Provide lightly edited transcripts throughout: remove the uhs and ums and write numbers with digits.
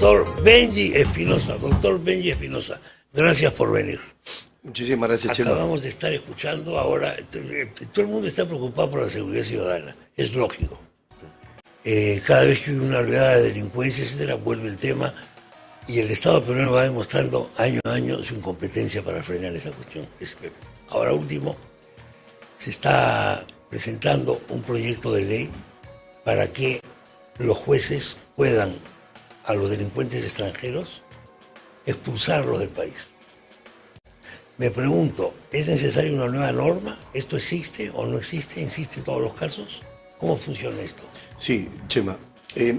doctor Benji Espinosa. Doctor Benji Espinosa, gracias por venir. Muchísimas gracias, Chema. Acabamos de estar escuchando ahora, todo el mundo está preocupado por la seguridad ciudadana, es lógico. Cada vez que hay una oleada de delincuencia, etcétera, vuelve el tema y el Estado peruano va demostrando año a año su incompetencia para frenar esa cuestión. Ahora último, se está presentando un proyecto de ley para que los jueces puedan a los delincuentes extranjeros expulsarlos del país. Me pregunto, ¿es necesaria una nueva norma? ¿Esto existe o no existe? ¿Existe en todos los casos? ¿Cómo funciona esto? Sí, Chema.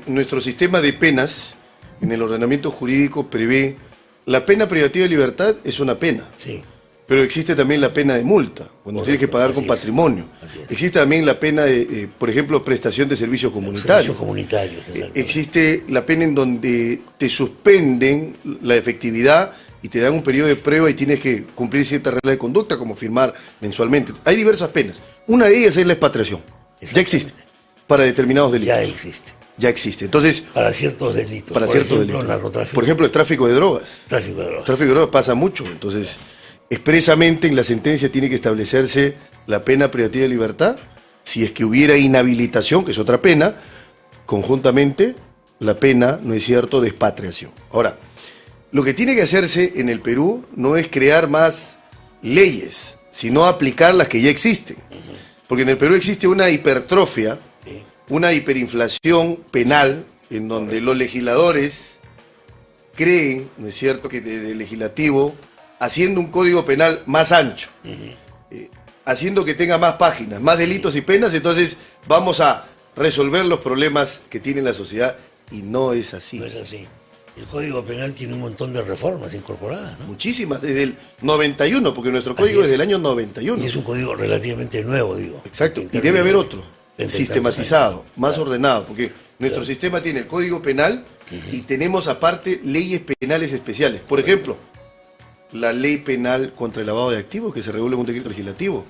Nuestro sistema de penas en el ordenamiento jurídico prevé la pena privativa de libertad es una pena. Sí. Pero existe también la pena de multa, cuando tienes que pagar con patrimonio. Existe también la pena de, por ejemplo, prestación de servicios comunitarios. Servicios comunitarios, existe la pena en donde te suspenden la efectividad y te dan un periodo de prueba y tienes que cumplir ciertas reglas de conducta, como firmar mensualmente. Hay diversas penas. Una de ellas es la expatriación. Ya existe. Para determinados delitos. Ya existe. Ya existe. Entonces, para ciertos delitos. Para ciertos delitos. Narcotráfico. Por ejemplo, el tráfico de drogas. Tráfico de drogas. El tráfico de drogas pasa mucho. Entonces, expresamente en la sentencia tiene que establecerse la pena privativa de libertad. Si es que hubiera inhabilitación, que es otra pena, conjuntamente la pena, ¿no es cierto?, de expatriación. Ahora, lo que tiene que hacerse en el Perú no es crear más leyes, sino aplicar las que ya existen. Porque en el Perú existe una hipertrofia, una hiperinflación penal, en donde los legisladores creen, ¿no es cierto?, que desde el legislativo, haciendo un código penal más ancho, haciendo que tenga más páginas, más delitos y penas, entonces vamos a resolver los problemas que tiene la sociedad, y no es así. No es así. El Código Penal tiene un montón de reformas incorporadas, ¿no? Muchísimas, desde el 91, porque nuestro código es del año 91. Y es un código relativamente nuevo, digo. Exacto, y debe haber otro, sistematizado, más ordenado, porque nuestro sistema tiene el Código Penal y tenemos aparte leyes penales especiales. Por ejemplo, la ley penal contra el lavado de activos, que se regula en un decreto legislativo,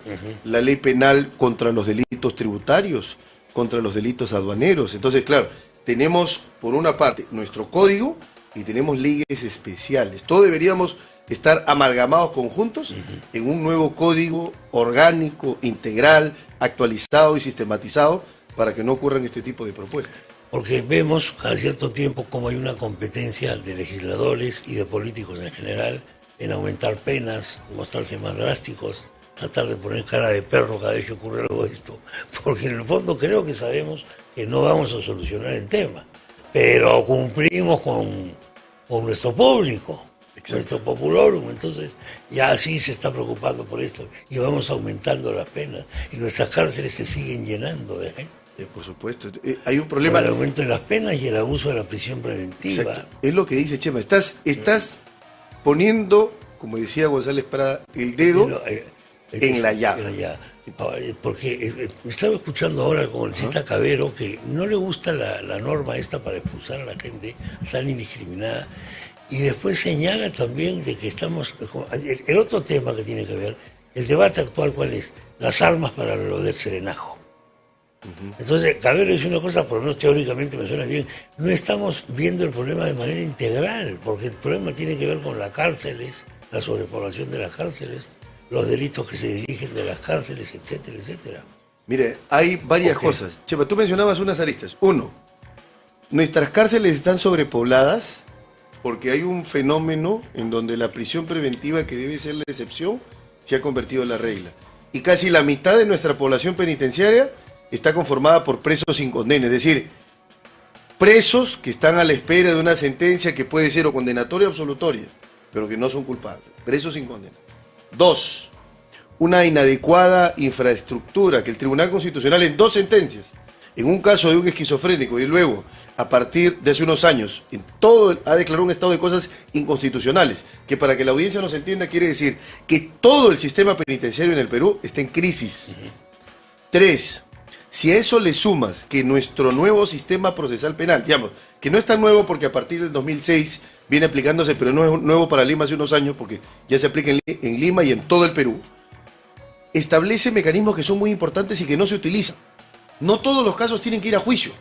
la ley penal contra los delitos tributarios, contra los delitos aduaneros. Entonces, claro, tenemos por una parte nuestro código y tenemos leyes especiales. Todos deberíamos estar amalgamados conjuntos en un nuevo código orgánico, integral, actualizado y sistematizado para que no ocurran este tipo de propuestas. Porque vemos a cierto tiempo como hay una competencia de legisladores y de políticos en general en aumentar penas, mostrarse más drásticos, tratar de poner cara de perro cada vez que ocurre algo de esto. Porque en el fondo creo que sabemos que no vamos a solucionar el tema, pero cumplimos con nuestro público, nuestro populorum. Entonces ya así se está preocupando por esto y vamos aumentando las penas y nuestras cárceles se siguen llenando de gente. Por supuesto, hay un problema. El aumento de las penas y el abuso de la prisión preventiva. Exacto. Es lo que dice Chema, estás poniendo, como decía González Prada, el dedo en la llaga. Porque me estaba escuchando ahora como el cita Cabero, que no le gusta la norma esta para expulsar a la gente tan indiscriminada, y después señala también de que estamos... El otro tema que tiene que ver, el debate actual, ¿cuál es? Las armas para lo del serenajo. Entonces, Cabero dice una cosa, por lo menos teóricamente me suena bien, no estamos viendo el problema de manera integral, porque el problema tiene que ver con las cárceles, la sobrepoblación de las cárceles, los delitos que se dirigen de las cárceles, etcétera, etcétera. Mire, hay varias cosas. Chema, tú mencionabas unas aristas. Uno, nuestras cárceles están sobrepobladas porque hay un fenómeno en donde la prisión preventiva, que debe ser la excepción, se ha convertido en la regla. Y casi la mitad de nuestra población penitenciaria está conformada por presos sin condena, es decir, presos que están a la espera de una sentencia que puede ser o condenatoria o absolutoria, pero que no son culpables, presos sin condena. Dos, una inadecuada infraestructura, que el Tribunal Constitucional en dos sentencias, en un caso de un esquizofrénico y luego, a partir de hace unos años, en todo ha declarado un estado de cosas inconstitucionales, que para que la audiencia nos entienda quiere decir que todo el sistema penitenciario en el Perú está en crisis. Tres, si a eso le sumas que nuestro nuevo sistema procesal penal, digamos, que no es tan nuevo porque a partir del 2006 viene aplicándose, pero no es nuevo para Lima hace unos años porque ya se aplica en Lima y en todo el Perú, establece mecanismos que son muy importantes y que no se utilizan. No todos los casos tienen que ir a juicio.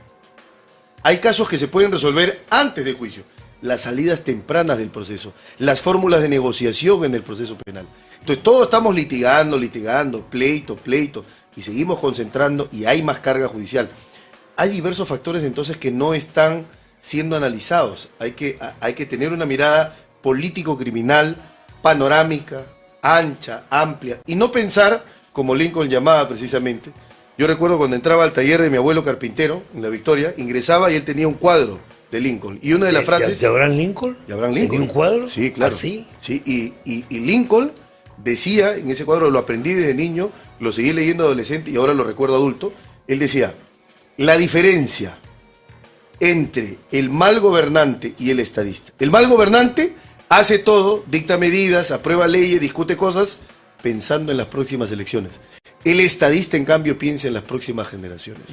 Hay casos que se pueden resolver antes de juicio. las salidas tempranas del proceso, las fórmulas de negociación en el proceso penal. Entonces todos estamos litigando, pleito, y seguimos concentrando y hay más carga judicial. Hay diversos factores entonces que no están siendo analizados. Hay que tener una mirada político-criminal, panorámica, ancha, amplia, y no pensar, como Lincoln llamaba precisamente. Yo recuerdo cuando entraba al taller de mi abuelo carpintero, en La Victoria, ingresaba y él tenía un cuadro de Lincoln. Y una de las frases... ¿De Abraham Lincoln? ¿De Abraham Lincoln? ¿Tenía un cuadro? Sí, claro. ¿Así? Sí, y Lincoln decía, en ese cuadro lo aprendí desde niño, lo seguí leyendo adolescente y ahora lo recuerdo adulto, él decía, la diferencia entre el mal gobernante y el estadista. El mal gobernante hace todo, dicta medidas, aprueba leyes, discute cosas, pensando en las próximas elecciones. El estadista, en cambio, piensa en las próximas generaciones.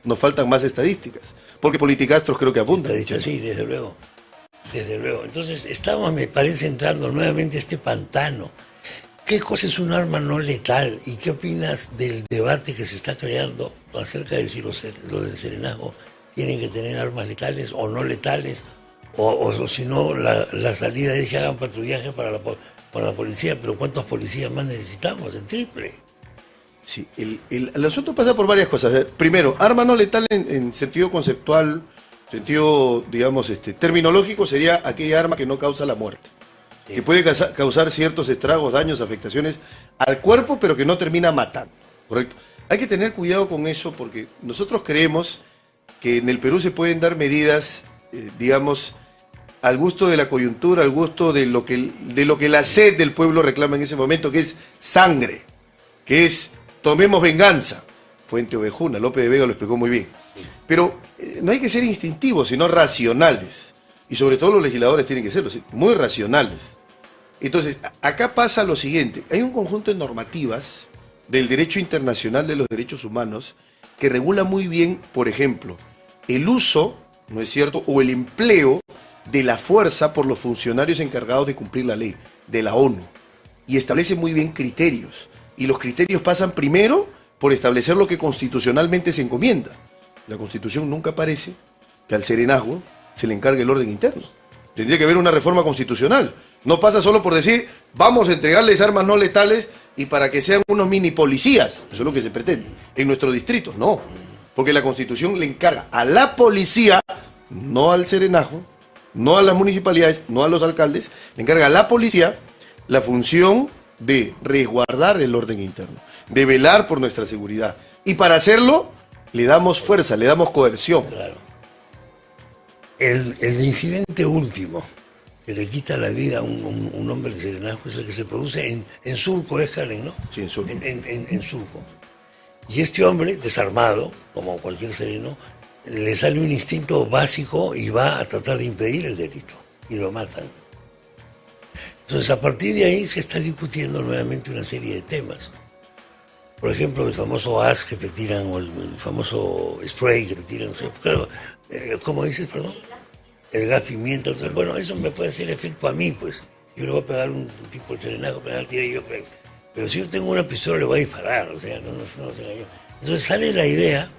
Nos faltan más estadísticas, porque politicastros creo que abundan. Estadistas, sí, desde luego. Desde luego. Entonces, estamos, me parece, entrando nuevamente a este pantano. ¿Qué cosa es un arma no letal? ¿Y qué opinas del debate que se está creando acerca de si los del serenazgo tienen que tener armas letales o no letales? O si no, la salida es que hagan patrullaje para la policía. Pero ¿cuántos policías más necesitamos? El triple. Sí, el asunto pasa por varias cosas. Primero, arma no letal en sentido conceptual, sentido, digamos, terminológico, sería aquella arma que no causa la muerte. Sí. Que puede causar ciertos estragos, daños, afectaciones al cuerpo, pero que no termina matando. ¿Correcto? Hay que tener cuidado con eso porque nosotros creemos que en el Perú se pueden dar medidas, digamos, al gusto de la coyuntura, al gusto de lo que la sed del pueblo reclama en ese momento, que es sangre, que es tomemos venganza. Fuente Ovejuna, López de Vega lo explicó muy bien. Pero no hay que ser instintivos, sino racionales. Y sobre todo los legisladores tienen que serlo, muy racionales. Entonces, acá pasa lo siguiente. Hay un conjunto de normativas del derecho internacional de los derechos humanos que regula muy bien, por ejemplo, el uso, ¿no es cierto?, o el empleo de la fuerza por los funcionarios encargados de cumplir la ley, de la ONU. Y establece muy bien criterios. Y los criterios pasan primero por establecer lo que constitucionalmente se encomienda. La Constitución nunca parece que al serenazgo se le encargue el orden interno. Tendría que haber una reforma constitucional. No pasa solo por decir, vamos a entregarles armas no letales y para que sean unos mini policías. Eso es lo que se pretende. En nuestros distritos, no. Porque la Constitución le encarga a la policía, no al serenazgo, no a las municipalidades, no a los alcaldes, le encarga a la policía la función de resguardar el orden interno, de velar por nuestra seguridad. Y para hacerlo, le damos fuerza, le damos coerción. Claro. El incidente último que le quita la vida a un hombre de serenazgo es el que se produce en Surco, ¿es, Karen, no? Sí, en Surco. En Surco. Y este hombre, desarmado, como cualquier sereno, le sale un instinto básico y va a tratar de impedir el delito. Y lo matan. Entonces, a partir de ahí se está discutiendo nuevamente una serie de temas. Por ejemplo, el famoso gas que te tiran, o el famoso spray que te tiran. O sea, claro, ¿cómo dices, perdón? El gas pimienta. Entonces, bueno, eso me puede hacer efecto a mí, pues. Yo le voy a pegar un tipo de serenazo, tire yo. Pero si yo tengo una pistola, le voy a disparar. O sea, no se engañó. Entonces sale la idea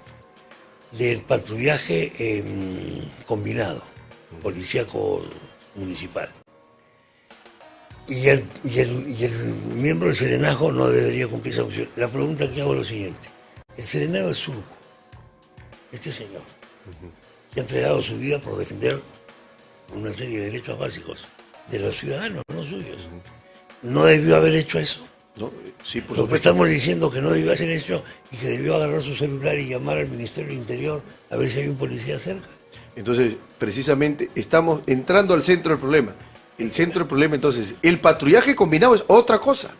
del patrullaje combinado, policíaco municipal. Y el miembro del serenazgo no debería cumplir esa función. La pregunta que hago es lo siguiente. El serenazgo es Surco. Este señor, que ha entregado su vida por defender una serie de derechos básicos de los ciudadanos, no suyos. ¿No debió haber hecho eso? No, sí, por Lo que estamos diciendo que no debió haber hecho y que debió agarrar su celular y llamar al Ministerio del Interior a ver si hay un policía cerca. Entonces, precisamente, estamos entrando al centro del problema. El centro del problema, entonces, el patrullaje combinado es otra cosa.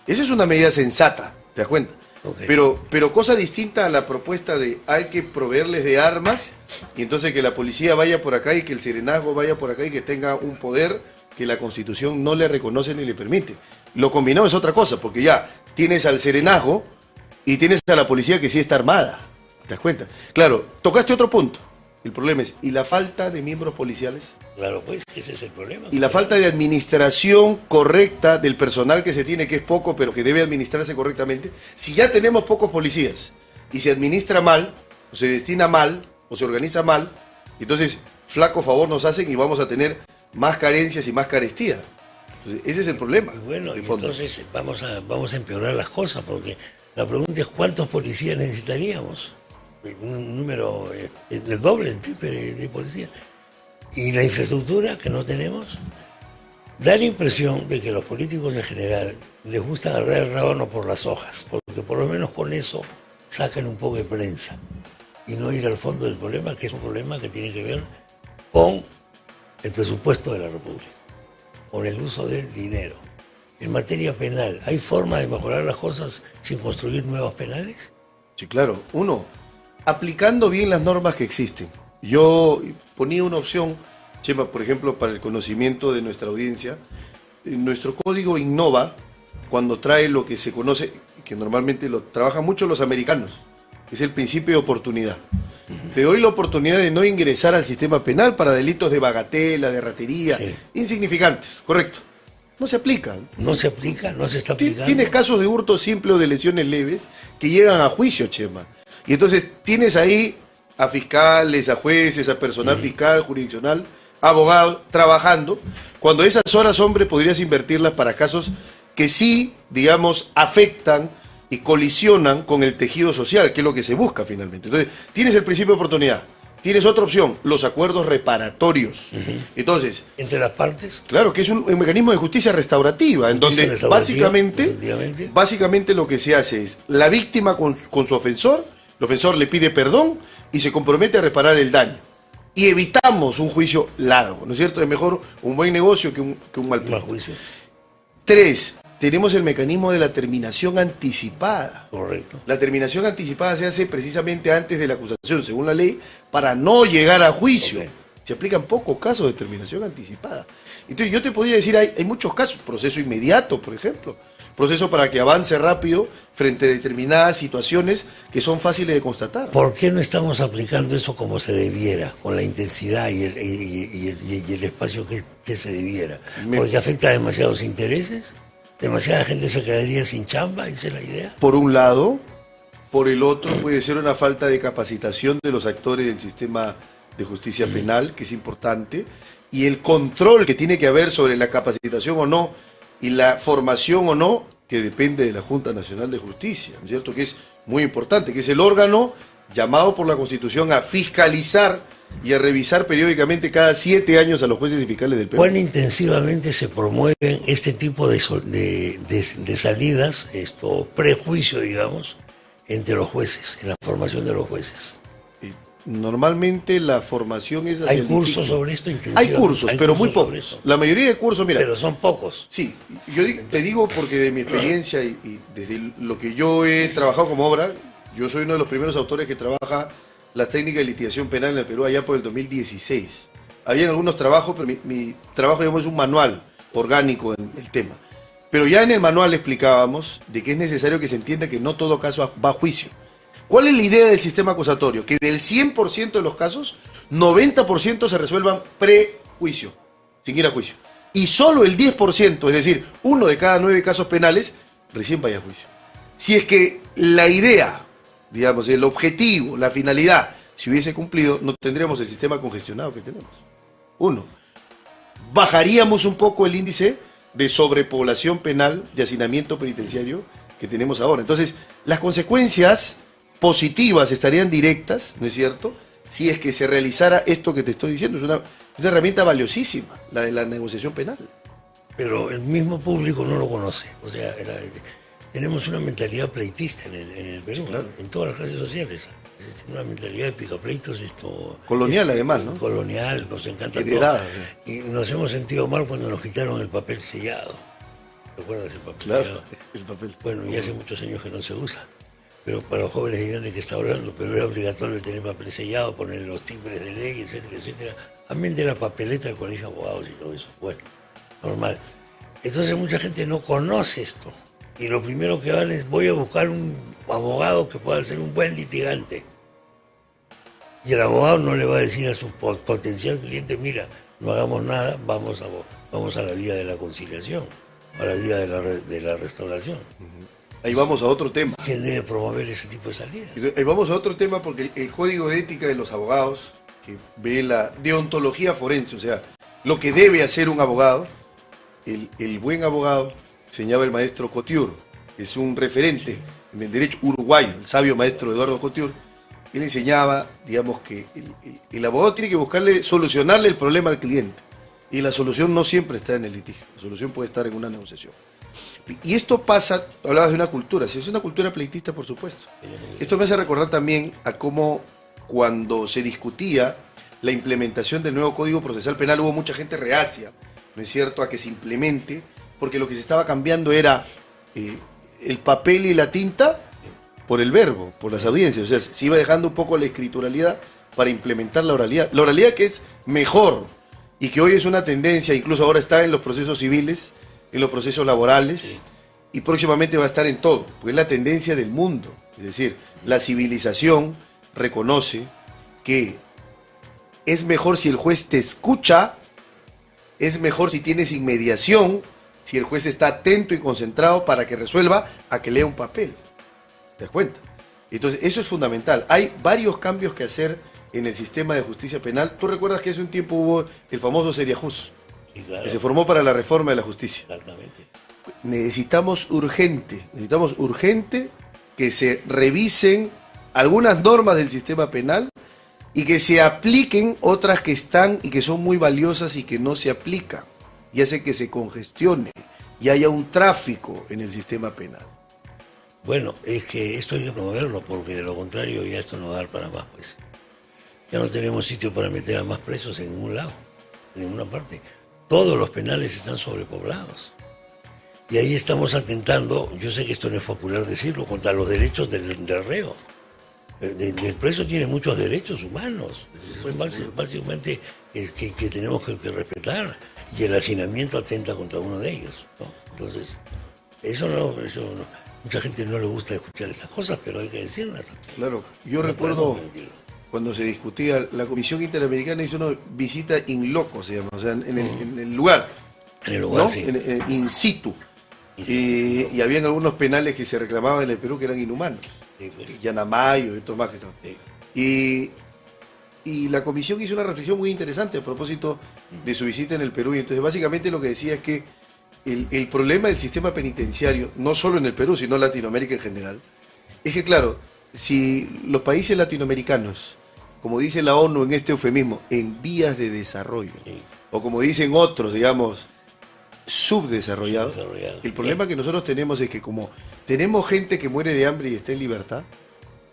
Esa es una medida sensata, ¿te das cuenta? Okay. Pero cosa distinta a la propuesta de hay que proveerles de armas y entonces que la policía vaya por acá y que el serenazgo vaya por acá y que tenga un poder que la Constitución no le reconoce ni le permite. Lo combinado es otra cosa, porque ya tienes al serenazgo y tienes a la policía que sí está armada, ¿te das cuenta? Claro, tocaste otro punto. El problema es, ¿y la falta de miembros policiales? Claro, pues, ese es el problema. Y la falta de administración correcta del personal que se tiene, que es poco, pero que debe administrarse correctamente. Si ya tenemos pocos policías y se administra mal, o se destina mal, o se organiza mal, entonces flaco favor nos hacen y vamos a tener más carencias y más carestía. Entonces, ese es el problema. Bueno, de y fondo. entonces vamos a empeorar las cosas, porque la pregunta es cuántos policías necesitaríamos. Un número, el doble, el triple de policías. Y la infraestructura que no tenemos, da la impresión de que a los políticos en general les gusta agarrar el rábano por las hojas, porque por lo menos con eso sacan un poco de prensa y no ir al fondo del problema, que es un problema que tiene que ver con el presupuesto de la República, con el uso del dinero. En materia penal, ¿hay forma de mejorar las cosas sin construir nuevas penales? Sí, claro. Uno, aplicando bien las normas que existen. Yo ponía una opción, Chema, por ejemplo, para el conocimiento de nuestra audiencia. Nuestro código innova cuando trae lo que se conoce, que normalmente lo trabajan mucho los americanos, es el principio de oportunidad. Te doy la oportunidad de no ingresar al sistema penal para delitos de bagatela, de ratería, Sí. insignificantes, correcto. No se aplica. No se aplica, no se está aplicando. Tienes casos de hurto simple o de lesiones leves que llegan a juicio, Chema. Y entonces tienes ahí a fiscales, a jueces, a personal fiscal, jurisdiccional, abogados, trabajando, cuando esas horas, hombre, podrías invertirlas para casos que sí, digamos, afectan y colisionan con el tejido social, que es lo que se busca finalmente. Entonces, tienes el principio de oportunidad. Tienes otra opción, los acuerdos reparatorios. Entonces, ¿Entre las partes? claro, que es un mecanismo de justicia restaurativa, en Justicia donde restaurativa, básicamente, efectivamente. básicamente lo que se hace es la víctima con su ofensor, el ofensor le pide perdón y se compromete a reparar el daño. Y evitamos un juicio largo, ¿no es cierto? Es mejor un buen negocio que un mal Más pleito. juicio. 3, tenemos el mecanismo de la terminación anticipada. Correcto. La terminación anticipada se hace precisamente antes de la acusación, según la ley, para no llegar a juicio. Ok. Se aplican pocos casos de terminación anticipada. Entonces yo te podría decir, hay muchos casos, proceso inmediato, por ejemplo, proceso para que avance rápido frente a determinadas situaciones que son fáciles de constatar. ¿Por qué no estamos aplicando eso como se debiera, con la intensidad y el espacio que se debiera? Porque afecta a demasiados intereses, demasiada gente se quedaría sin chamba, esa es la idea. Por un lado, por el otro puede ser una falta de capacitación de los actores del sistema de justicia penal, que es importante, y el control que tiene que haber sobre la capacitación o no, y la formación o no, que depende de la Junta Nacional de Justicia, ¿no es cierto? Que es muy importante, que es el órgano llamado por la Constitución a fiscalizar y a revisar periódicamente cada 7 años a los jueces y fiscales del Perú. ¿Cuán intensivamente se promueven este tipo de salidas, prejuicio, digamos, entre los jueces, en la formación de los jueces? Normalmente la formación es... ¿Hay cursos sobre esto? Hay cursos, pero muy sobre pocos. eso. La mayoría de cursos, mira... Pero son pocos. Sí, te digo porque de mi experiencia y desde lo que yo he trabajado como obra, yo soy uno de los primeros autores que trabaja las técnicas de litigación penal en el Perú allá por el 2016. Habían algunos trabajos, pero mi trabajo, digamos, es un manual orgánico en el tema. Pero ya en el manual explicábamos de que es necesario que se entienda que no todo caso va a juicio. ¿Cuál es la idea del sistema acusatorio? Que del 100% de los casos, 90% se resuelvan prejuicio, sin ir a juicio. Y solo el 10%, es decir, 1 de cada 9 casos penales, recién vaya a juicio. Si es que la idea, digamos, el objetivo, la finalidad, si hubiese cumplido, no tendríamos el sistema congestionado que tenemos. 1. Bajaríamos un poco el índice de sobrepoblación penal, de hacinamiento penitenciario que tenemos ahora. Entonces, las consecuencias positivas estarían directas, ¿no es cierto?, si es que se realizara esto que te estoy diciendo. Es una herramienta valiosísima, la de la negociación penal. Pero el mismo público no lo conoce. O sea, tenemos una mentalidad pleitista en el Perú, Sí, claro. ¿no? En todas las clases sociales. Es una mentalidad de picapleitos, Colonial, además, ¿no? Colonial, nos encanta Heredada, todo. Y nos hemos sentido mal cuando nos quitaron el papel sellado. ¿Recuerdas el papel Claro, sellado? el papel. Bueno, ya hace muchos años que no se usa. Pero para los jóvenes dirán de qué está hablando, pero era obligatorio tener papel sellado, poner los timbres de ley, etcétera, etcétera. Amén de la papeleta del colegio de abogados y todo eso. Bueno, normal. Entonces mucha gente no conoce esto. Y lo primero que vale es voy a buscar un abogado que pueda ser un buen litigante. Y el abogado no le va a decir a su potencial cliente, mira, no hagamos nada, vamos a la vía de la conciliación, a la vía de la restauración. Ahí vamos a otro tema. ¿Quién debe promover ese tipo de salidas? Ahí vamos a otro tema porque el código de ética de los abogados, que ve la deontología forense, o sea, lo que debe hacer un abogado. El buen abogado, enseñaba el maestro Couture, que es un referente en el derecho uruguayo, el sabio maestro Eduardo Couture. Él enseñaba, digamos, que el abogado tiene que solucionarle el problema al cliente. Y la solución no siempre está en el litigio, la solución puede estar en una negociación. Y esto pasa, hablabas de una cultura, si es una cultura pleitista, por supuesto. Esto me hace recordar también a cómo cuando se discutía la implementación del nuevo Código Procesal Penal hubo mucha gente reacia, ¿no es cierto?, a que se implemente, porque lo que se estaba cambiando era el papel y la tinta por el verbo, por las audiencias. O sea, se iba dejando un poco la escrituralidad para implementar la oralidad. La oralidad que es mejor y que hoy es una tendencia, incluso ahora está en los procesos civiles, en los procesos laborales, y próximamente va a estar en todo, porque es la tendencia del mundo. Es decir, la civilización reconoce que es mejor si el juez te escucha, es mejor si tienes inmediación, si el juez está atento y concentrado para que resuelva, a que lea un papel. ¿Te das cuenta? Entonces, eso es fundamental. Hay varios cambios que hacer en el sistema de justicia penal. ¿Tú recuerdas que hace un tiempo hubo el famoso Seriajus? Sí, claro. Que se formó para la reforma de la justicia. Exactamente. Necesitamos urgente que se revisen algunas normas del sistema penal y que se apliquen otras que están y que son muy valiosas y que no se aplican, y hace que se congestione y haya un tráfico en el sistema penal. Bueno, es que esto hay que promoverlo, porque de lo contrario ya esto no va a dar para más, pues. Ya no tenemos sitio para meter a más presos en ningún lado, en ninguna parte. Todos los penales están sobrepoblados. Y ahí estamos atentando, yo sé que esto no es popular decirlo, contra los derechos del reo. El preso tiene muchos derechos humanos, básicamente que tenemos que respetar, y el hacinamiento atenta contra uno de ellos, ¿no? Entonces, eso no, mucha gente no le gusta escuchar estas cosas, pero hay que decirlas. Claro, yo recuerdo cuando se discutía, la Comisión Interamericana hizo una visita in loco, se llama, o sea, en el lugar. En el lugar, ¿no? Sí. In situ. Y habían algunos penales que se reclamaban en el Perú que eran inhumanos. Sí, pues. Yanamayo y otros más que estaban. Sí. Y la comisión hizo una reflexión muy interesante a propósito de su visita en el Perú. Y entonces básicamente lo que decía es que el problema del sistema penitenciario, no solo en el Perú, sino en Latinoamérica en general, es que claro, si los países latinoamericanos, como dice la ONU en este eufemismo, en vías de desarrollo, o como dicen otros, digamos, subdesarrollados, el problema que nosotros tenemos es que como tenemos gente que muere de hambre y está en libertad,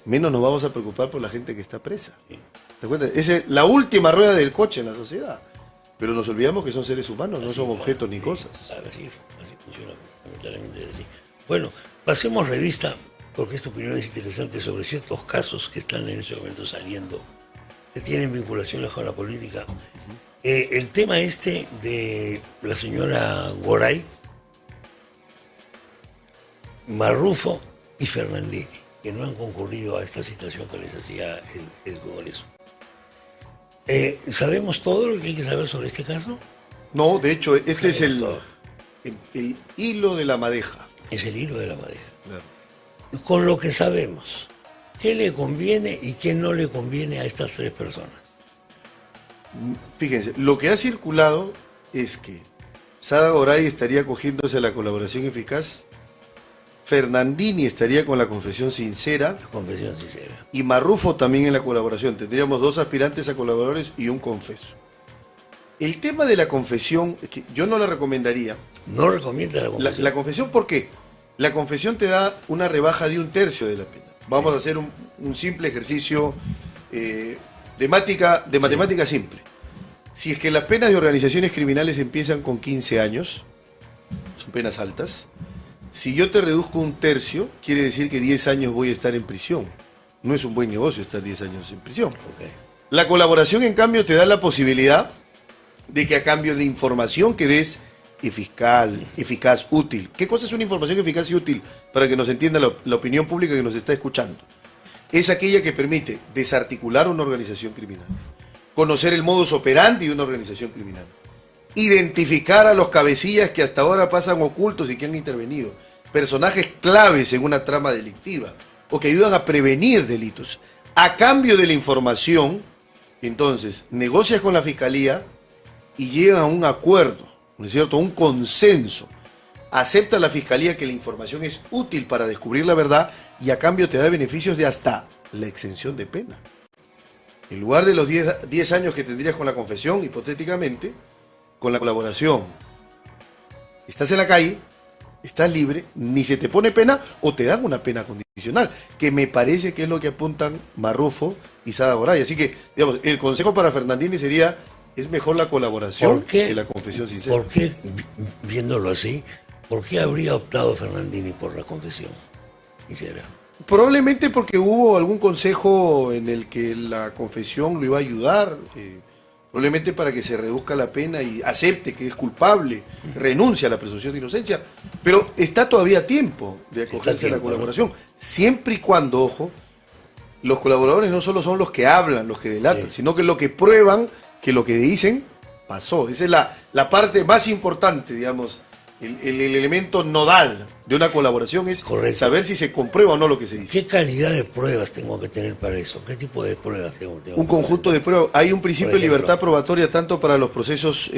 menos nos vamos a preocupar por la gente que está presa. ¿Te das cuenta? Esa es la última rueda del coche en la sociedad. Pero nos olvidamos que son seres humanos, no son objetos ni cosas. Así funciona, lamentablemente así. Bueno, pasemos revista, porque esta opinión es interesante sobre ciertos casos que están en ese momento saliendo, que tienen vinculaciones con la política. El tema este de la señora Goray, Marrufo y Fernandini, que no han concurrido a esta citación que les hacía el Congreso. ¿Sabemos todo lo que hay que saber sobre este caso? No, de hecho, este es el hilo de la madeja. Es el hilo de la madeja. Claro. Con lo que sabemos, ¿qué le conviene y qué no le conviene a estas tres personas? Fíjense, lo que ha circulado es que Sada Goray estaría acogiéndose a la colaboración eficaz, Fernandini estaría con la confesión sincera, y Marrufo también en la colaboración. Tendríamos 2 aspirantes a colaboradores y un confeso. El tema de la confesión, que yo no la recomendaría. No recomienda la confesión. La confesión, ¿por qué? La confesión te da una rebaja de 1/3 de la pena. Vamos a hacer un simple ejercicio de matemática simple. Si es que las penas de organizaciones criminales empiezan con 15 años, son penas altas. Si yo te reduzco 1/3, quiere decir que 10 años voy a estar en prisión. No es un buen negocio estar 10 años en prisión. Okay. La colaboración, en cambio, te da la posibilidad de que a cambio de información que des eficaz, útil. ¿Qué cosa es una información eficaz y útil? Para que nos entienda la opinión pública que nos está escuchando. Es aquella que permite desarticular una organización criminal, conocer el modus operandi de una organización criminal, identificar a los cabecillas que hasta ahora pasan ocultos y que han intervenido, personajes claves en una trama delictiva o que ayudan a prevenir delitos. A cambio de la información, entonces, negocias con la fiscalía y llegan a un acuerdo, ¿no es cierto?, un consenso, acepta la Fiscalía que la información es útil para descubrir la verdad y a cambio te da beneficios de hasta la exención de pena. En lugar de los 10 años que tendrías con la confesión, hipotéticamente, con la colaboración, estás en la calle, estás libre, ni se te pone pena o te dan una pena condicional, que me parece que es lo que apuntan Marrufo y Sada Goray. Así que, digamos, el consejo para Fernandini sería, es mejor la colaboración que la confesión sincera. ¿Por qué, viéndolo así, por qué habría optado Fernandini por la confesión sincera? Probablemente porque hubo algún consejo en el que la confesión lo iba a ayudar, probablemente para que se reduzca la pena y acepte que es culpable, renuncie a la presunción de inocencia, pero está todavía a tiempo de acogerse a la colaboración, siempre y cuando, ojo, los colaboradores no solo son los que hablan, los que delatan, sino que lo que prueban que lo que dicen pasó. Esa es la parte más importante, digamos, el elemento nodal de una colaboración es saber si se comprueba o no lo que se dice. ¿Qué calidad de pruebas tengo que tener para eso? ¿Qué tipo de pruebas tengo un conjunto de pruebas. Hay un principio de libertad probatoria tanto para los procesos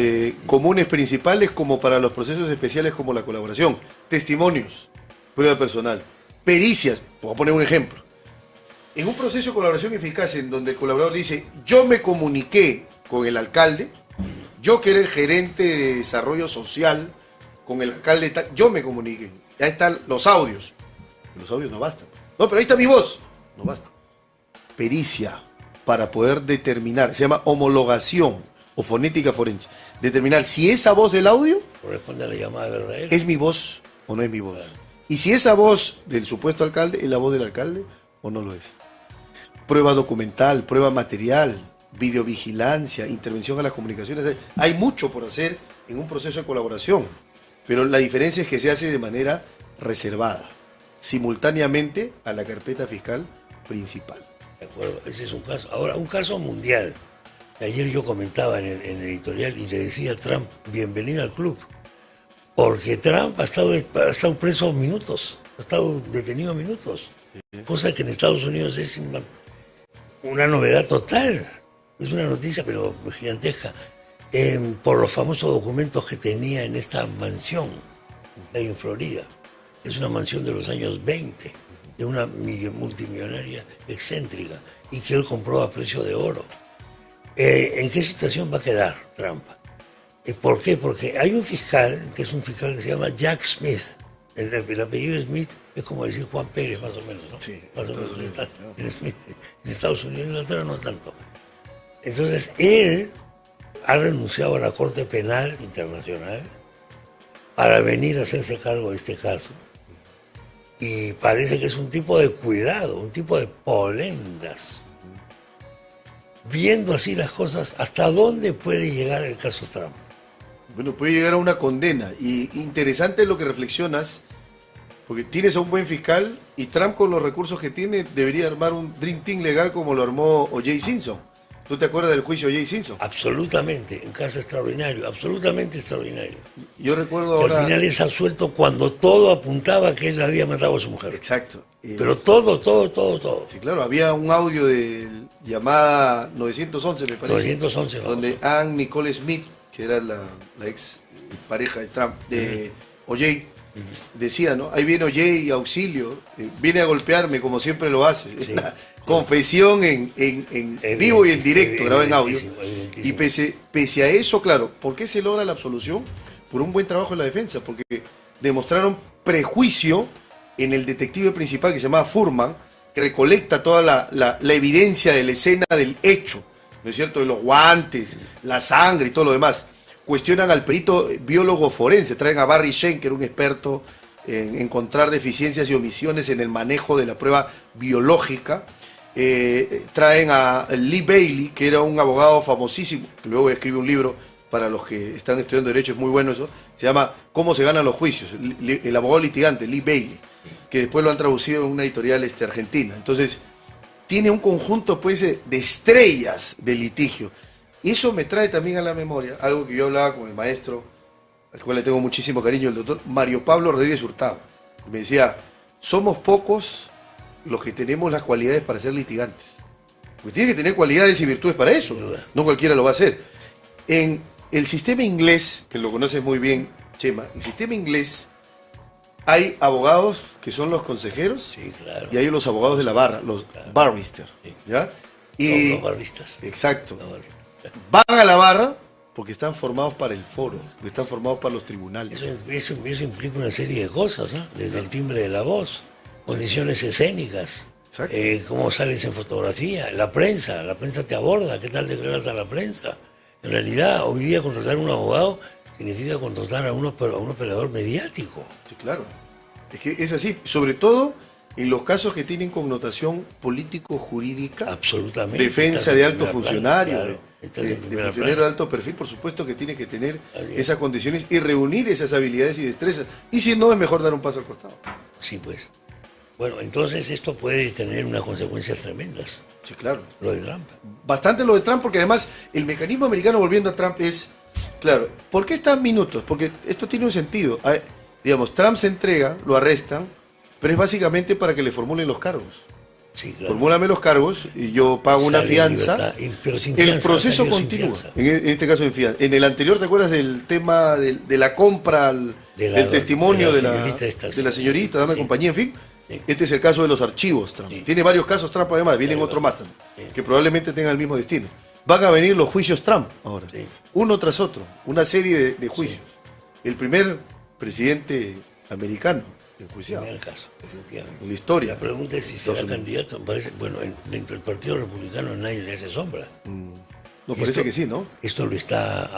comunes principales como para los procesos especiales como la colaboración. Testimonios, prueba personal, pericias. Voy a poner un ejemplo. En un proceso de colaboración eficaz en donde el colaborador dice, yo me comuniqué con el alcalde, yo que era el gerente de desarrollo social, con el alcalde, yo me comuniqué. Ya están los audios. Los audios no bastan. No, pero ahí está mi voz. No basta. Pericia para poder determinar, se llama homologación o fonética forense. Determinar si esa voz del audio corresponde a la llamada verdadera. ¿Es mi voz o no es mi voz? Claro. Y si esa voz del supuesto alcalde es la voz del alcalde o no lo es. Prueba documental, prueba material, videovigilancia, intervención a las comunicaciones. Hay mucho por hacer en un proceso de colaboración. Pero la diferencia es que se hace de manera reservada, simultáneamente a la carpeta fiscal principal. De acuerdo, ese es un caso. Ahora, un caso mundial. Ayer yo comentaba en el editorial y le decía a Trump, bienvenido al club. Porque Trump ha estado preso minutos, ha estado detenido minutos. Cosa que en Estados Unidos es una novedad total. Es una noticia, pero gigantesca. Por los famosos documentos que tenía en esta mansión ahí en Florida. Es una mansión de los años 20, de una multimillonaria excéntrica, y que él compró a precio de oro. ¿En qué situación va a quedar Trump? ¿Por qué? Porque hay un fiscal, que es un fiscal que se llama Jack Smith. El apellido Smith es como decir Juan Pérez, más o menos, ¿no? Sí, más o menos. En Estados Unidos, en Inglaterra no tanto. Entonces, él ha renunciado a la Corte Penal Internacional para venir a hacerse cargo de este caso. Y parece que es un tipo de cuidado, un tipo de polendas. Viendo así las cosas, ¿hasta dónde puede llegar el caso Trump? Bueno, puede llegar a una condena. Y interesante lo que reflexionas, porque tienes a un buen fiscal y Trump con los recursos que tiene debería armar un Dream Team legal como lo armó O.J. Simpson. ¿Tú te acuerdas del juicio de O.J. Simpson? Absolutamente, un caso extraordinario, absolutamente extraordinario. Yo recuerdo que ahora... al final es absuelto cuando todo apuntaba que él había matado a su mujer. Exacto. Pero todo. Sí, claro, había un audio de llamada 911, me parece. 911, donde Ann Nicole Smith, que era la ex pareja de Trump, de O.J., decía, ¿no? Ahí viene O.J. auxilio, viene a golpearme como siempre lo hace. Sí. Confesión en vivo y en directo, grabado en audio. Y pese a eso, claro, ¿por qué se logra la absolución? Por un buen trabajo en la defensa, porque demostraron prejuicio en el detective principal que se llamaba Furman, que recolecta toda la evidencia de la escena del hecho, ¿no es cierto? De los guantes, la sangre y todo lo demás. Cuestionan al perito biólogo forense, traen a Barry Schenker, un experto en encontrar deficiencias y omisiones en el manejo de la prueba biológica. Traen a Lee Bailey, que era un abogado famosísimo, que luego escribe un libro para los que están estudiando derecho, es muy bueno eso, se llama ¿Cómo se ganan los juicios? El abogado litigante, Lee Bailey, que después lo han traducido en una editorial argentina. Entonces, tiene un conjunto pues de estrellas de litigio. Y eso me trae también a la memoria algo que yo hablaba con el maestro, al cual le tengo muchísimo cariño, el doctor Mario Pablo Rodríguez Hurtado. Me decía, somos pocos los que tenemos las cualidades para ser litigantes. Porque tiene que tener cualidades y virtudes para eso. No cualquiera lo va a hacer. En el sistema inglés, que lo conoces muy bien, Chema, el sistema inglés, hay abogados que son los consejeros, Sí, claro. y hay los abogados de la barra, los barrister, Sí. ¿ya? Y, Los barristas. exacto, Los barristas. van a la barra porque están formados para el foro, porque están formados para los tribunales. Eso implica una serie de cosas, ¿no? Desde el timbre de la voz, condiciones escénicas, Exacto. cómo sales en fotografía, la prensa te aborda, qué tal declaras a la prensa. En realidad, hoy día contratar a un abogado significa contratar a un operador mediático. Sí, claro. Es que es así, sobre todo en los casos que tienen connotación político-jurídica. Absolutamente. Defensa Estás en de alto primera funcionario, plana, claro. Estás de en primera funcionario plana. de alto perfil, por supuesto que tiene que tener Así es. esas condiciones y reunir esas habilidades y destrezas. Y si no, es mejor dar un paso al costado. Sí, pues. Bueno, entonces esto puede tener unas consecuencias tremendas, Sí, claro. lo de Trump. Bastante lo de Trump, porque además el mecanismo americano, volviendo a Trump, es, claro, ¿por qué están minutos? Porque esto tiene un sentido. Digamos, Trump se entrega, lo arrestan, pero es básicamente para que le formulen los cargos. Sí, claro. Formúlame los cargos y yo pago una Sale en fianza. libertad, pero sin El fianza, proceso salió sin continúa. fianza. En este caso en fianza. En el anterior, ¿te acuerdas del tema de la compra, del testimonio de señorita esta, de la señorita, dame sí. compañía, en fin? Sí. Este es el caso de los archivos, Trump. Sí. Tiene varios casos Trump además, vienen Claro. otro más también, Sí. que probablemente tengan el mismo destino. Van a venir los juicios Trump ahora, Sí. uno tras otro, una serie de juicios. El primer presidente americano enjuiciado Primer caso, efectivamente. en la historia. La pregunta es si será Estados Unidos. candidato. Me parece, bueno, dentro del Partido Republicano nadie le hace sombra. No, parece Esto- que sí, ¿no? Esto lo está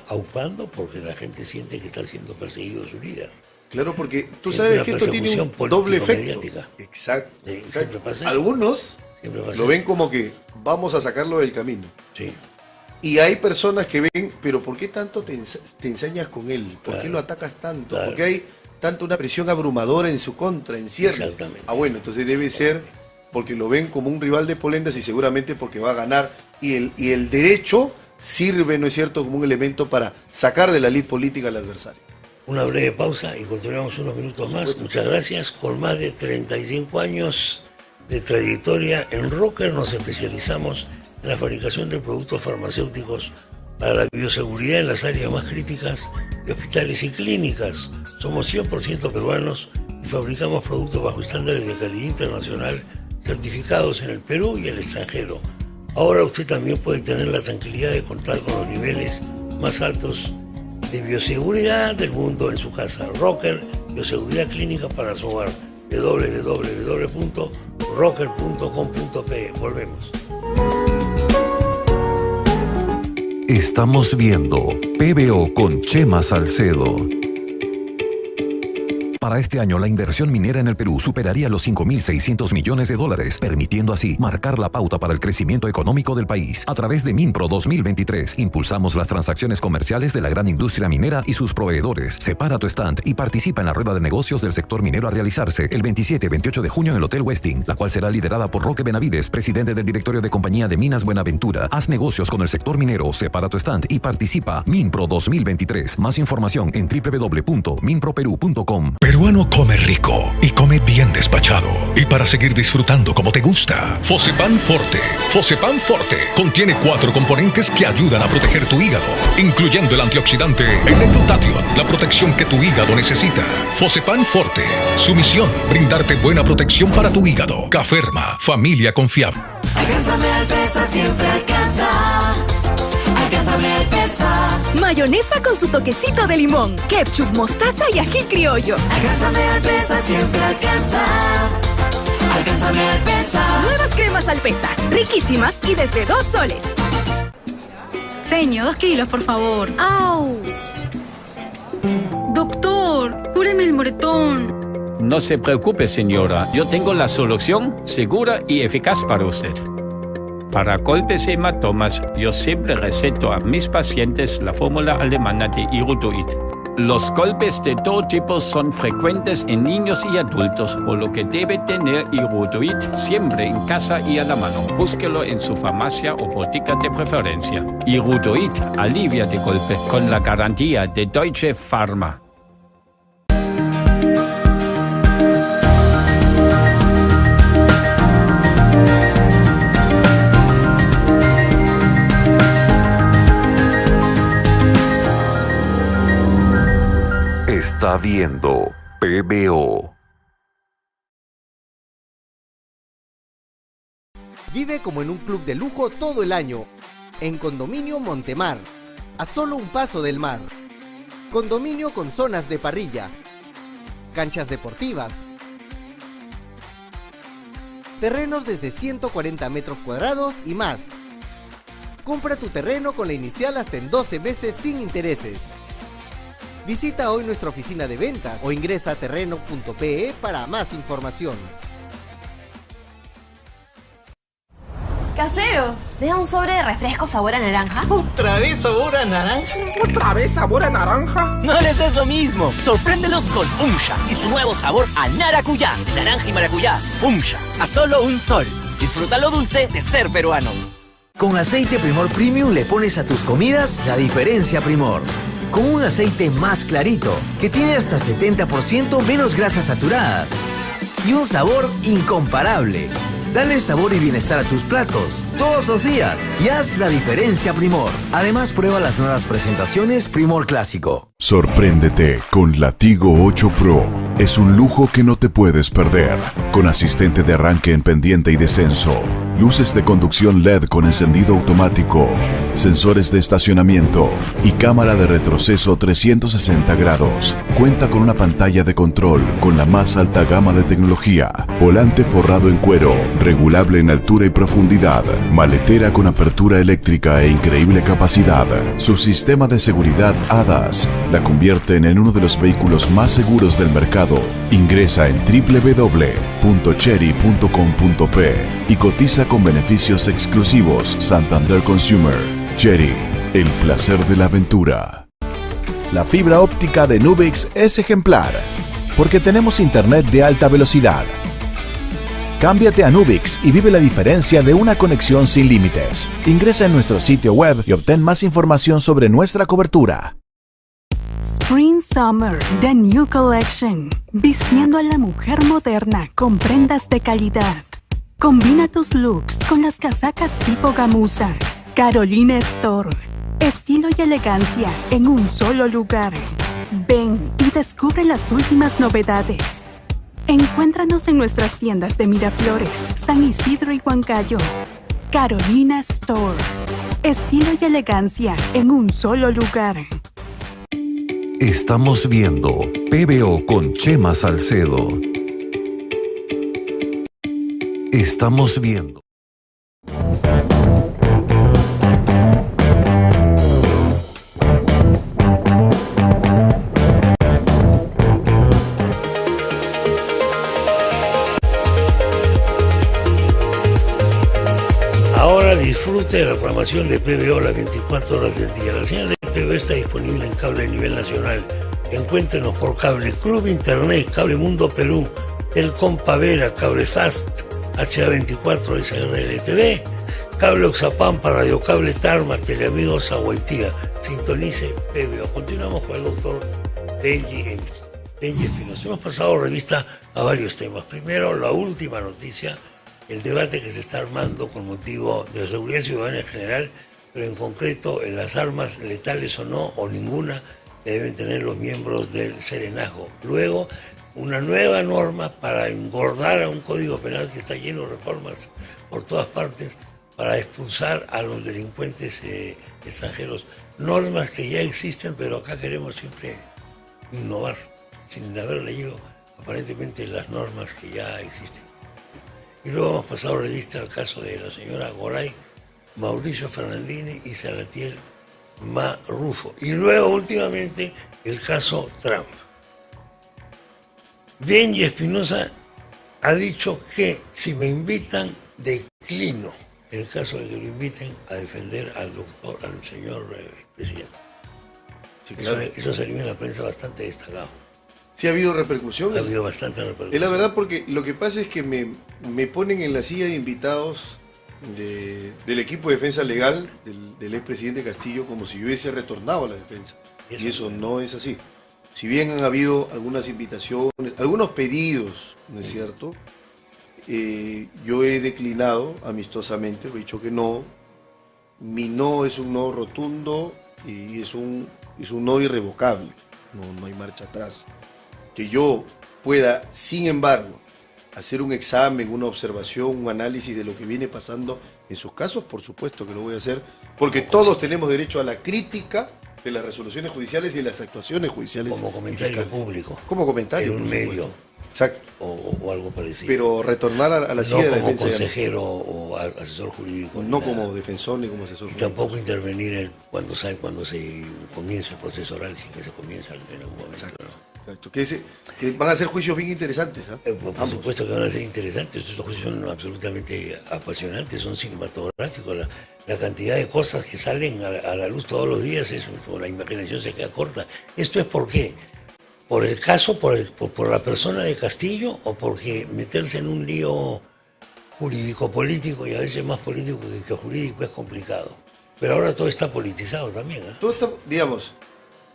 aupando porque la gente siente que está siendo perseguido su líder. Claro, porque tú Es sabes una que esto tiene un persecución doble efecto. político-mediática. Exacto. Sí, exacto. siempre pasa eso. Algunos Siempre pasa lo eso. ven como que vamos a sacarlo del camino. Sí, Y hay personas que ven, pero ¿por qué tanto te ensañas con él? ¿Por qué Claro. lo atacas tanto? Claro. ¿Por qué hay tanto una presión abrumadora en su contra, en ciernes? Exactamente. Ah, bueno, entonces debe ser porque lo ven como un rival de polendas y seguramente porque va a ganar. Y el derecho sirve, ¿no es cierto?, como un elemento para sacar de la lid política al adversario. una breve pausa y continuamos unos minutos más. Muchas gracias. Con más de 35 años de trayectoria en Rocker nos especializamos en la fabricación de productos farmacéuticos para la bioseguridad en las áreas más críticas de hospitales y clínicas. Somos 100% peruanos y fabricamos productos bajo estándares de calidad internacional certificados en el Perú y el extranjero. Ahora usted también puede tener la tranquilidad de contar con los niveles más altos de bioseguridad del mundo en su casa. Rocker, bioseguridad clínica para su hogar. www.rocker.com.pe. Volvemos. Estamos viendo PBO con Chema Salcedo. Para este año, la inversión minera en el Perú superaría los $5.600 millones, permitiendo así marcar la pauta para el crecimiento económico del país. A través de Minpro 2023, impulsamos las transacciones comerciales de la gran industria minera y sus proveedores. Separa tu stand y participa en la rueda de negocios del sector minero a realizarse el 27 y 28 de junio en el Hotel Westin, la cual será liderada por Roque Benavides, presidente del directorio de Compañía de Minas Buenaventura. Haz negocios con el sector minero, separa tu stand y participa. Minpro 2023. Más información en www.minproperú.com. Peruano come rico y come bien despachado. Y para seguir disfrutando como te gusta, Fosepan Forte. Fosepan Forte contiene 4 componentes que ayudan a proteger tu hígado, incluyendo el antioxidante L-Glutathione, la protección que tu hígado necesita. Fosepan Forte. Su misión, brindarte buena protección para tu hígado. Caferma, familia confiable. Alcánzame al Pesa, siempre alcanza. Alcánzame al Pesa. Mayonesa con su toquecito de limón, ketchup, mostaza y ají criollo. Alcánzame al Pesa, siempre alcanza. Alcánzame al Pesa. Nuevas cremas Alpesa, riquísimas y desde 2 soles. Señor, 2 kilos, por favor. ¡Au! Doctor, cúreme el moretón. No se preocupe, señora. Yo tengo la solución segura y eficaz para usted. Para golpes y hematomas, yo siempre receto a mis pacientes la fórmula alemana de Irutoid. Los golpes de todo tipo son frecuentes en niños y adultos, por lo que debe tener Irutoid siempre en casa y a la mano. Búsquelo en su farmacia o botica de preferencia. Irutoid alivia de golpe con la garantía de Deutsche Pharma. está viendo PBO. Vive como en un club de lujo todo el año. En Condominio Montemar, a solo un paso del mar. Condominio con zonas de parrilla, canchas deportivas, terrenos desde 140 metros cuadrados y más. Compra tu terreno con la inicial hasta en 12 meses sin intereses. Visita hoy nuestra oficina de ventas o ingresa a terreno.pe para más información. Caseros, ¿me da un sobre de refresco sabor a naranja? ¿Otra vez sabor a naranja? ¿Otra vez sabor a naranja? No les des lo mismo. Sorpréndelos con Umsha y su nuevo sabor a naracuyá. Naranja y maracuyá. Umsha, a solo un sol. Disfruta lo dulce de ser peruano. Con aceite Primor Premium le pones a tus comidas la diferencia Primor. Con un aceite más clarito, que tiene hasta 70% menos grasas saturadas. Y un sabor incomparable. Dale sabor y bienestar a tus platos, todos los días, y haz la diferencia Primor. Además, prueba las nuevas presentaciones Primor Clásico. Sorpréndete con Latigo 8 Pro. Es un lujo que no te puedes perder. Con asistente de arranque en pendiente y descenso, luces de conducción LED con encendido automático, sensores de estacionamiento y cámara de retroceso 360 grados. Cuenta con una pantalla de control con la más alta gama de tecnología, volante forrado en cuero, regulable en altura y profundidad, maletera con apertura eléctrica e increíble capacidad. Su sistema de seguridad ADAS la convierte en uno de los vehículos más seguros del mercado. Ingresa en www.chery.com.p y cotiza con beneficios exclusivos. Santander Consumer. Chery, el placer de la aventura. La fibra óptica de Nubix es ejemplar, porque tenemos internet de alta velocidad. Cámbiate a Nubix y vive la diferencia de una conexión sin límites. Ingresa en nuestro sitio web y obtén más información sobre nuestra cobertura. Spring Summer, The New Collection. Vistiendo a la mujer moderna con prendas de calidad. Combina tus looks con las casacas tipo gamuza. Carolina Store. Estilo y elegancia en un solo lugar. Ven y descubre las últimas novedades. Encuéntranos en nuestras tiendas de Miraflores, San Isidro y Huancayo. Carolina Store. Estilo y elegancia en un solo lugar. Estamos viendo PBO con Chema Salcedo. Estamos viendo. Ahora disfrute de la programación de PBO las 24 horas del día. La señal de PBO está disponible en cable a nivel nacional. Encuéntrenos por Cable Club Internet, Cable Mundo Perú, Telcom Pavera, Cable Fast, HA24 SRLTV, Cable Oxapampa, Radio Cable Tarma, Teleamigos Aguaitía. Sintonice PBO. Continuamos con el doctor Benji Espinosa. Hemos pasado revista a varios temas. Primero, la última noticia, el debate que se está armando con motivo de la seguridad ciudadana en general, pero en concreto en las armas letales o no, o ninguna, que deben tener los miembros del Serenazgo. Luego, una nueva norma para engordar a un código penal que está lleno de reformas por todas partes para expulsar a los delincuentes extranjeros. Normas que ya existen, pero acá queremos siempre innovar, sin haber leído aparentemente las normas que ya existen. Y luego hemos pasado revista al caso de la señora Goray, Mauricio Fernandini y Salatiel Marrufo. Y luego, últimamente, el caso Trump. Benji Espinosa ha dicho que si me invitan, declino el caso de que lo inviten a defender al señor presidente. Sí, claro. Eso salió en la prensa bastante destacado. ¿Sí ha habido repercusión? Ha habido bastante repercusión. Es la verdad, porque lo que pasa es que me ponen en la silla de invitados del equipo de defensa legal del expresidente Castillo como si yo hubiese retornado a la defensa. Y eso no es así. Si bien han habido algunas invitaciones, algunos pedidos, ¿no es cierto? Yo he declinado amistosamente, he dicho que no. Mi no es un no rotundo y es un no irrevocable. no hay marcha atrás. Que yo pueda, sin embargo, hacer un examen, una observación, un análisis de lo que viene pasando en sus casos, por supuesto que lo voy a hacer, porque todos tenemos derecho a la crítica de las resoluciones judiciales y de las actuaciones judiciales. Como comentario público. Como comentario. En un medio. Exacto. O algo parecido. Pero retornar a la silla de la defensa. No como consejero o asesor jurídico. No como defensor ni como asesor jurídico. Tampoco intervenir cuando se comienza el proceso oral, si que se comienza en algún momento. Exacto. Exacto. Que van a ser juicios bien interesantes. Por supuesto que van a ser interesantes. Estos juicios son absolutamente apasionantes, son cinematográficos. La cantidad de cosas que salen a la luz todos los días, la imaginación se queda corta. ¿Esto es por qué? ¿Por el caso, por la persona de Castillo, o porque meterse en un lío jurídico-político, y a veces más político que jurídico, es complicado? Pero ahora todo está politizado también. Todo está, digamos,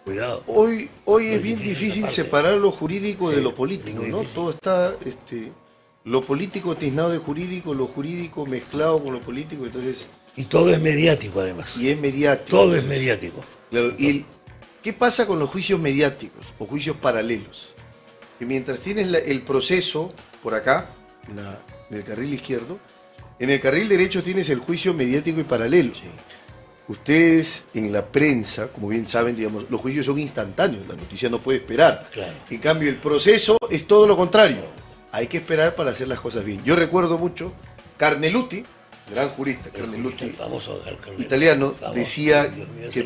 cuidado. Hoy es bien difícil separar lo jurídico de lo político, ¿no? Todo está, lo político tiznado de jurídico, lo jurídico mezclado con lo político, entonces... Y todo es mediático, además. Y es mediático. Todo es mediático. Claro, y ¿qué pasa con los juicios mediáticos o juicios paralelos? Que mientras tienes el proceso por acá, en el carril izquierdo, en el carril derecho tienes el juicio mediático y paralelo. Sí. Ustedes en la prensa, como bien saben, digamos, los juicios son instantáneos, la noticia no puede esperar. Claro. En cambio, el proceso es todo lo contrario. Hay que esperar para hacer las cosas bien. Yo recuerdo mucho, Carneluti, gran jurista, Carneluti, famoso italiano, decía que,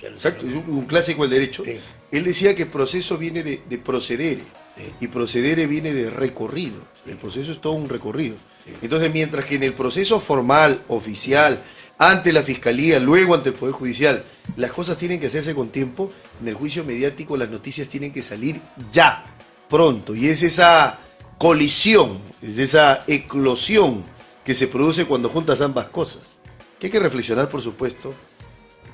exacto, es un clásico del derecho, sí. Él decía que proceso viene de procedere, sí. Y procedere viene de recorrido, sí. El proceso es todo un recorrido, sí. Entonces mientras que en el proceso formal, oficial, ante la fiscalía, luego ante el Poder Judicial, las cosas tienen que hacerse con tiempo, en el juicio mediático las noticias tienen que salir ya, pronto, y es esa colisión, es esa eclosión que se produce cuando juntas ambas cosas. Que hay que reflexionar, por supuesto.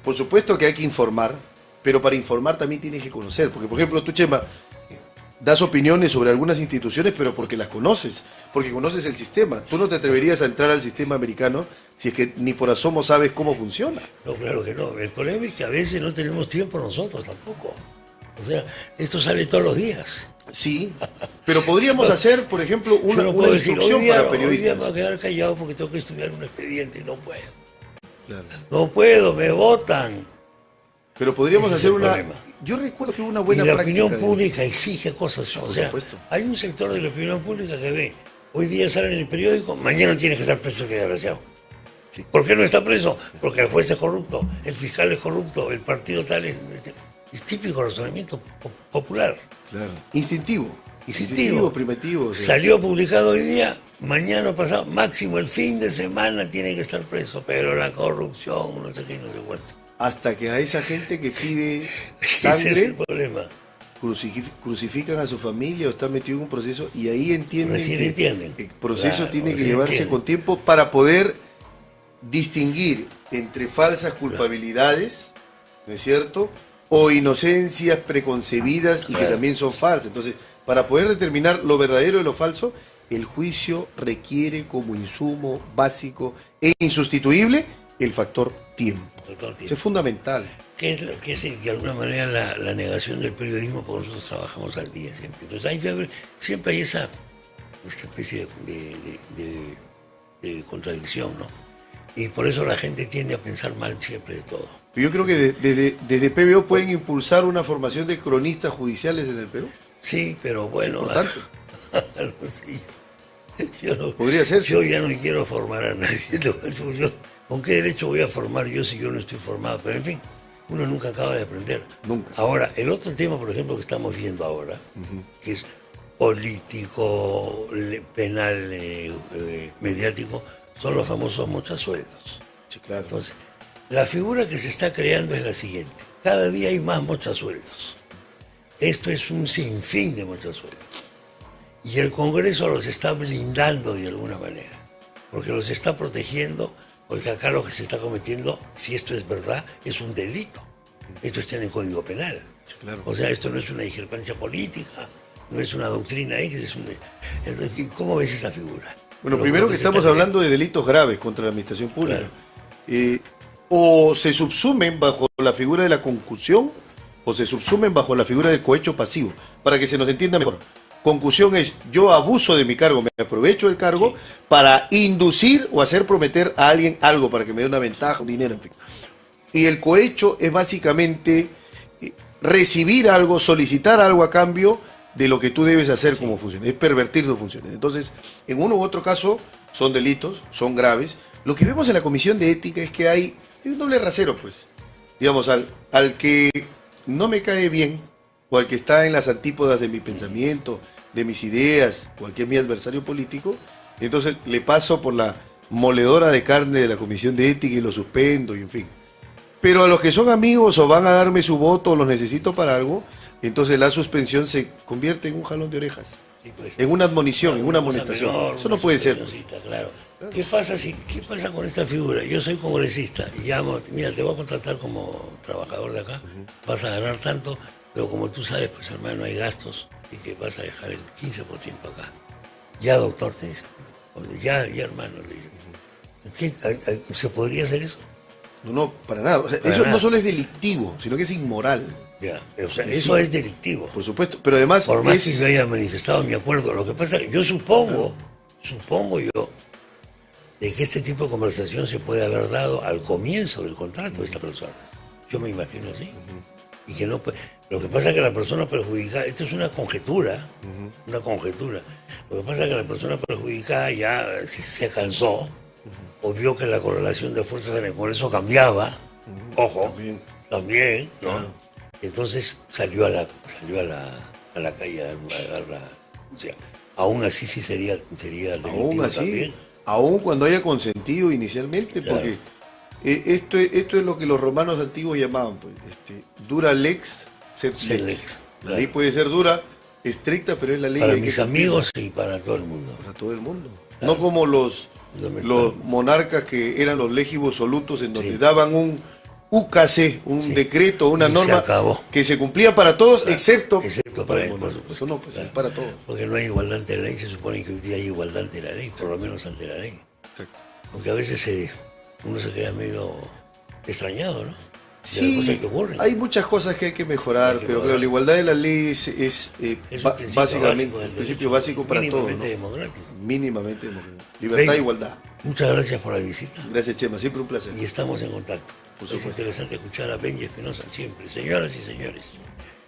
Por supuesto que hay que informar, pero para informar también tienes que conocer. Porque, por ejemplo, tú, Chema, das opiniones sobre algunas instituciones, pero porque las conoces, porque conoces el sistema. Tú no te atreverías a entrar al sistema americano si es que ni por asomo sabes cómo funciona. No, claro que no. El problema es que a veces no tenemos tiempo nosotros tampoco. O sea, esto sale todos los días. Sí, pero podríamos hacer, por ejemplo, una instrucción para periodistas. Hoy día me voy a quedar callado porque tengo que estudiar un expediente y no puedo. Claro. No puedo, me votan. Pero podríamos hacer una... Problema. Yo recuerdo que hubo una buena práctica. Y la opinión pública exige cosas. O sea, hay un sector de la opinión pública que ve, hoy día sale en el periódico, mañana tiene que estar preso, que desgraciado. Sí. ¿Por qué no está preso? Porque el juez es corrupto, el fiscal es corrupto, el partido tal es típico razonamiento popular. Claro. Instintivo, primitivo. Sí. Salió publicado hoy día, mañana pasado, máximo el fin de semana tiene que estar preso, pero la corrupción, no sé qué, no sé cuánto. Hasta que a esa gente que pide sangre, ese es el problema. Crucifican a su familia o están metidos en un proceso y ahí entienden que el proceso tiene que llevarse con tiempo para poder distinguir entre falsas culpabilidades, ¿no es cierto?, o inocencias preconcebidas y que también son falsas. Entonces, para poder determinar lo verdadero de lo falso, el juicio requiere como insumo básico e insustituible el factor tiempo. Eso es fundamental. Que es de alguna manera la negación del periodismo, porque nosotros trabajamos al día siempre. Entonces siempre hay esta especie de contradicción, ¿no? Y por eso la gente tiende a pensar mal siempre de todo. Yo creo que desde PBO pueden impulsar una formación de cronistas judiciales en el Perú. Sí, pero bueno. Sí. Podría ser. Yo ya no quiero formar a nadie. ¿Con qué derecho voy a formar yo si yo no estoy formado? Pero en fin, uno nunca acaba de aprender. Nunca. Ahora, el otro tema, por ejemplo, que estamos viendo ahora, que es político, penal, mediático, son los famosos mochasueldos. Sí, claro. Entonces, la figura que se está creando es la siguiente. Cada día hay más mochasueldos. Esto es un sinfín de mochasueldos. Y el Congreso los está blindando de alguna manera, porque los está protegiendo, porque acá lo que se está cometiendo, si esto es verdad, es un delito. Esto está en el Código Penal. Sí, claro. O sea, esto no es una discrepancia política, no es una doctrina X. Entonces, ¿cómo ves esa figura? Bueno, primero que estamos hablando de delitos graves contra la administración pública. Claro. O se subsumen bajo la figura de la concusión o se subsumen bajo la figura del cohecho pasivo, para que se nos entienda mejor. Concusión es, yo abuso de mi cargo, me aprovecho del cargo para inducir o hacer prometer a alguien algo, para que me dé una ventaja, un dinero, en fin. Y el cohecho es básicamente recibir algo, solicitar algo a cambio de lo que tú debes hacer como funcionario, es pervertir tus funciones. Entonces, en uno u otro caso, son delitos, son graves. Lo que vemos en la Comisión de Ética es que hay un doble rasero, pues. Digamos, al que no me cae bien, o al que está en las antípodas de mi pensamiento, de mis ideas, o al que es mi adversario político, entonces le paso por la moledora de carne de la Comisión de Ética y lo suspendo, y en fin. Pero a los que son amigos o van a darme su voto o los necesito para algo, entonces la suspensión se convierte en un jalón de orejas, en una admonición, en una amonestación. Eso no puede ser. Claro. ¿Qué pasa con esta figura? Yo soy congresista y llamo, mira, te voy a contratar como trabajador de acá, vas a ganar tanto, pero como tú sabes, pues hermano, hay gastos y que vas a dejar el 15% acá. Ya, doctor, te dice. Ya, hermano, le dice. ¿Se podría hacer eso? No, para nada. O sea, eso no solo es delictivo, sino que es inmoral. Ya, o sea, eso es delictivo. Por supuesto, pero además... Por más que yo haya manifestado mi acuerdo, lo que pasa es que yo supongo yo, de que este tipo de conversación se puede haber dado al comienzo del contrato de esta persona. Yo me imagino así. Y que no puede... Lo que pasa es que la persona perjudicada, esto es una conjetura, una conjetura. Lo que pasa es que la persona perjudicada ya se cansó, o vio que la correlación de fuerzas en el Congreso cambiaba, ojo, también, ¿no? Entonces salió a la calle a dar o sea, aún así sí sería delictivo aún así, también. Aún cuando haya consentido inicialmente, claro. Porque esto es lo que los romanos antiguos llamaban, pues, dura lex, sed lex. La ley puede ser dura, estricta, pero es la ley. Para mis amigos y para todo el mundo. Para todo el mundo. Claro. No como los monarcas que eran los legibus solutos, en donde daban un UCAC, un decreto, una norma que se cumplía para todos, excepto para él, por supuesto. Eso no, pues es para todos. Porque no hay igualdad ante la ley, se supone que hoy día hay igualdad ante la ley, por lo menos ante la ley. Exacto. Aunque a veces uno se queda medio extrañado, ¿no? Sí, cosas que ocurren. Hay muchas cosas que hay que mejorar, pero claro, la igualdad de la ley es básicamente un principio básico para todos, ¿no? Democrático. Mínimamente democrático. Libertad e igualdad. Muchas gracias por la visita. Gracias, Chema, siempre un placer. Y estamos en contacto. Es interesante escuchar a Benji Espinosa siempre. Señoras y señores.